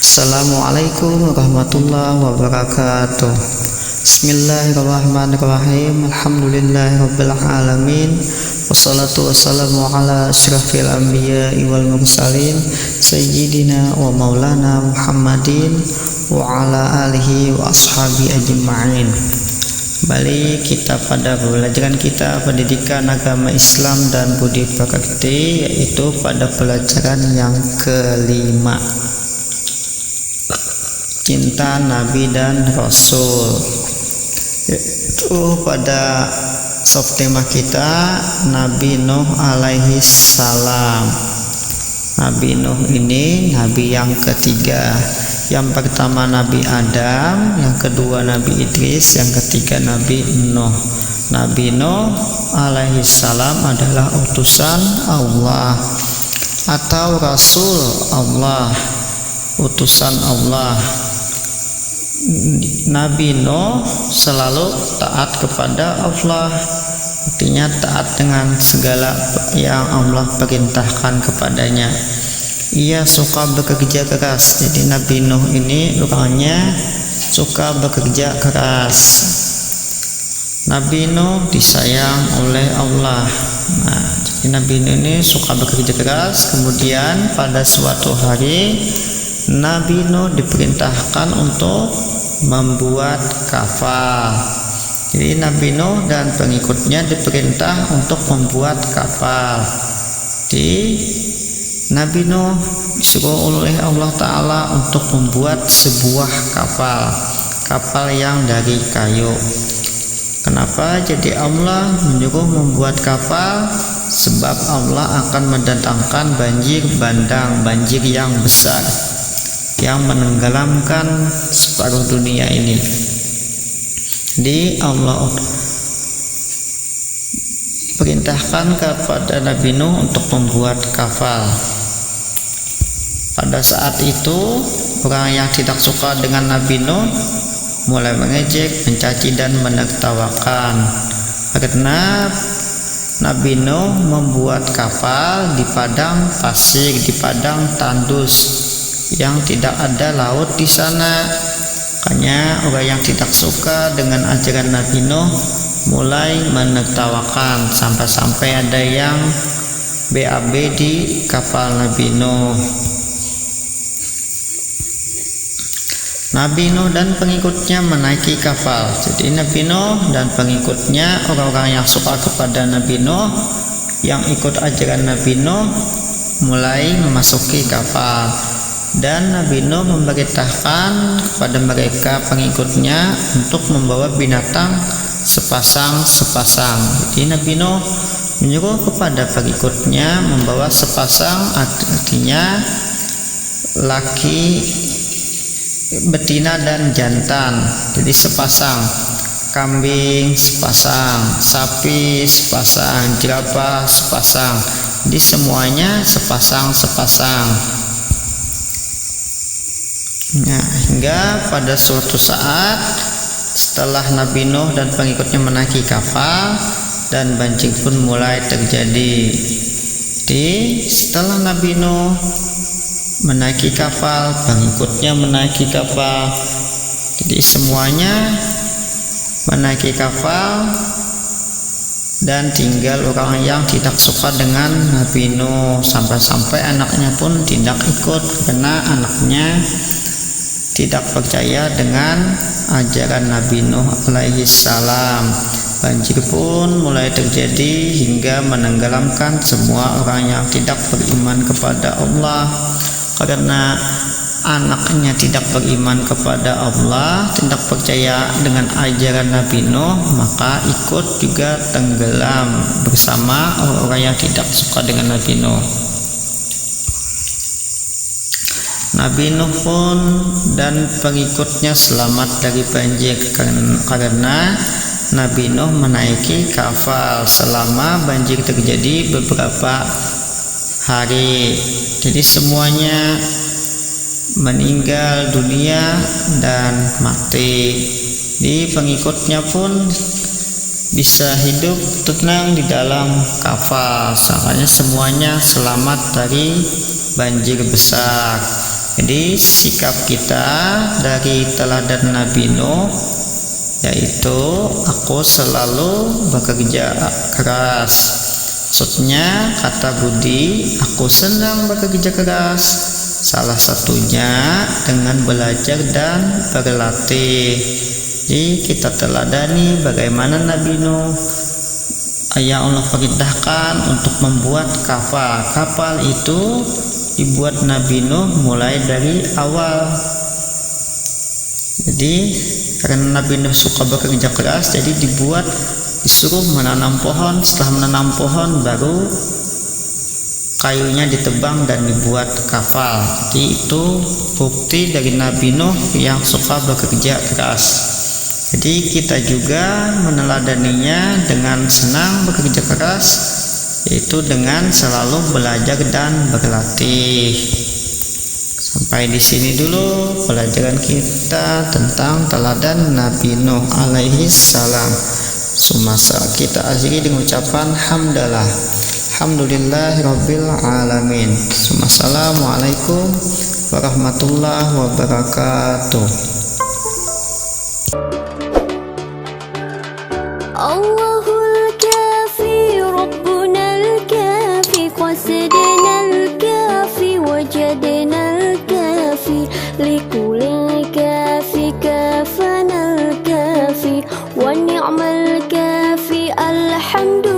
Assalamualaikum warahmatullahi wabarakatuh. Bismillahirrahmanirrahim. Alhamdulillahirabbil alamin. Wassalatu wassalamu ala asyrafil anbiya'i wal mursalin sayyidina wa maulana Muhammadin wa ala alihi wa ashabi ajma'in. Kembali kita pada pelajaran kita pendidikan agama Islam dan budi pekerti, yaitu pada pelajaran yang kelima, cinta Nabi dan Rasul. Itu pada subtema kita Nabi Nuh alaihi salam. Nabi Nuh ini nabi yang ketiga. Yang pertama Nabi Adam, yang kedua Nabi Idris, yang ketiga Nabi Nuh. Nabi Nuh alaihi salam adalah utusan Allah atau Rasul Allah, utusan Allah. Nabi Nuh selalu taat kepada Allah, artinya taat dengan segala yang Allah perintahkan kepadanya. Ia suka bekerja keras. Jadi Nabi Nuh ini orangnya suka bekerja keras. Nabi Nuh disayang oleh Allah. Nah, jadi Nabi Nuh ini suka bekerja keras. Kemudian pada suatu hari Nabi Nuh diperintahkan untuk membuat kapal. Jadi Nabi Nuh dan pengikutnya diperintah untuk membuat kapal. Nabi Nuh disuruh oleh Allah Ta'ala untuk membuat sebuah kapal yang dari kayu. Kenapa? Jadi Allah menyuruh membuat kapal sebab Allah akan mendatangkan banjir bandang, banjir yang besar yang menenggelamkan separuh dunia ini. Jadi Allah perintahkan kepada Nabi Nuh untuk membuat kapal. Pada saat itu orang yang tidak suka dengan Nabi Nuh mulai mengejek, mencaci dan menertawakan karena Nabi Nuh membuat kapal di padang pasir, di padang tandus yang tidak ada laut di sana. Makanya orang yang tidak suka dengan ajaran Nabi Nuh mulai menertawakan, sampai-sampai ada yang BAB di kapal Nabi Nuh. Nabi Nuh dan pengikutnya menaiki kapal. Jadi Nabi Nuh dan pengikutnya, orang-orang yang suka kepada Nabi Nuh, yang ikut ajaran Nabi Nuh, mulai memasuki kapal. Dan Nabi Nuh memerintahkan kepada mereka pengikutnya untuk membawa binatang sepasang-sepasang. Jadi Nabi Nuh menyuruh kepada pengikutnya membawa sepasang, artinya laki, betina dan jantan. Jadi sepasang, kambing sepasang, sapi sepasang, jerapah sepasang. Jadi semuanya sepasang-sepasang. Nah, hingga pada suatu saat setelah Nabi Nuh dan pengikutnya menaiki kapal dan banjir pun mulai terjadi. Jadi setelah Nabi Nuh menaiki kapal, pengikutnya menaiki kapal, jadi semuanya menaiki kapal dan tinggal orang yang tidak suka dengan Nabi Nuh, sampai-sampai anaknya pun tidak ikut karena anaknya tidak percaya dengan ajaran Nabi Nuh alaihi salam. Banjir pun mulai terjadi hingga menenggelamkan semua orang yang tidak beriman kepada Allah. Karena anaknya tidak beriman kepada Allah, tidak percaya dengan ajaran Nabi Nuh, maka ikut juga tenggelam bersama orang-orang yang tidak suka dengan Nabi Nuh. Nabi Nuh pun dan pengikutnya selamat dari banjir karena Nabi Nuh menaiki kapal selama banjir terjadi beberapa hari. Jadi semuanya meninggal dunia dan mati. Di pengikutnya pun bisa hidup tenang di dalam kapal, soalnya semuanya selamat dari banjir besar. Jadi sikap kita dari teladan Nabi Nuh yaitu aku selalu bekerja keras. Maksudnya kata Budi, aku senang bekerja keras. Salah satunya dengan belajar dan berlatih. Jadi kita teladani bagaimana Nabi Nuh yang Allah perintahkan untuk membuat kapal. Kapal itu dibuat Nabi Nuh mulai dari awal. Jadi karena Nabi Nuh suka bekerja keras, jadi disuruh menanam pohon. Setelah menanam pohon baru kayunya ditebang dan dibuat kapal. Jadi itu bukti dari Nabi Nuh yang suka bekerja keras. Jadi kita juga meneladaninya dengan senang bekerja keras, yaitu dengan selalu belajar dan berlatih. Sampai di sini dulu pelajaran kita tentang teladan Nabi Nuh alaihi salam. Semasa kita akhiri dengan ucapan hamdalah. Alhamdulillahirabbil alamin. Assalamualaikum warahmatullahi wabarakatuh. Allahul kafi Rabbunal kafi qasidnal kafi wajadnal kafi likulil kafi kafanal kafi wa ni'mal kafi alhamdulillah.